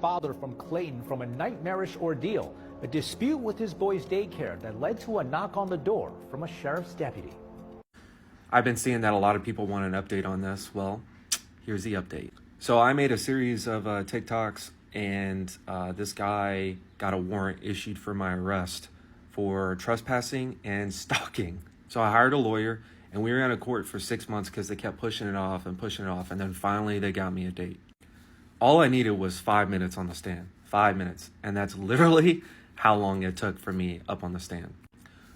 Father from Clayton from a nightmarish ordeal, a dispute with his boy's daycare that led to a knock on the door from a sheriff's deputy. I've been seeing that a lot of people want an update on this. Well, here's the update. So I made a series of TikToks, and this guy got a warrant issued for my arrest for trespassing and stalking. So I hired a lawyer, and we ran to court for 6 months because they kept pushing it off, and then finally they got me a date. All I needed was 5 minutes on the stand, 5 minutes. And that's literally how long it took for me up on the stand.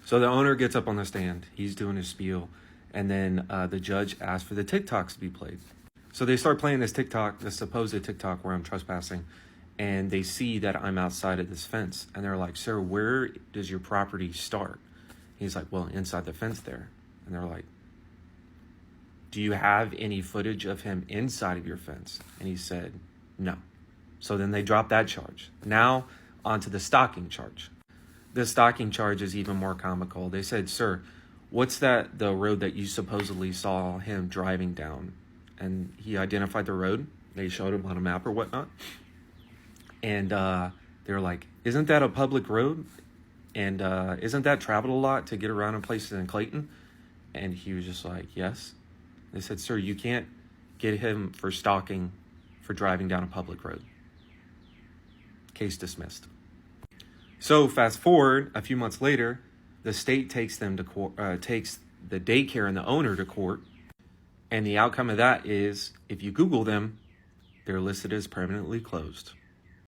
So the owner gets up on the stand, he's doing his spiel, and then the judge asks for the TikToks to be played. So they start playing this TikTok, this supposed TikTok where I'm trespassing, and they see that I'm outside of this fence. And they're like, "Sir, where does your property start?" He's like, "Well, inside the fence there." And they're like, "Do you have any footage of him inside of your fence?" And he said, "No." So then they dropped that charge. Now onto the stalking charge. The stalking charge is even more comical. They said, "Sir, what's the road that you supposedly saw him driving down?" And he identified the road. They showed him on a map or whatnot. And they were like, "Isn't that a public road? And isn't that traveled a lot to get around in places in Clayton?" And he was just like, "Yes." They said, "Sir, you can't get him for stalking for driving down a public road." Case dismissed. So fast forward a few months later, the state takes them to court, takes the daycare and the owner to court, and the outcome of that is, if you Google them, they're listed as permanently closed.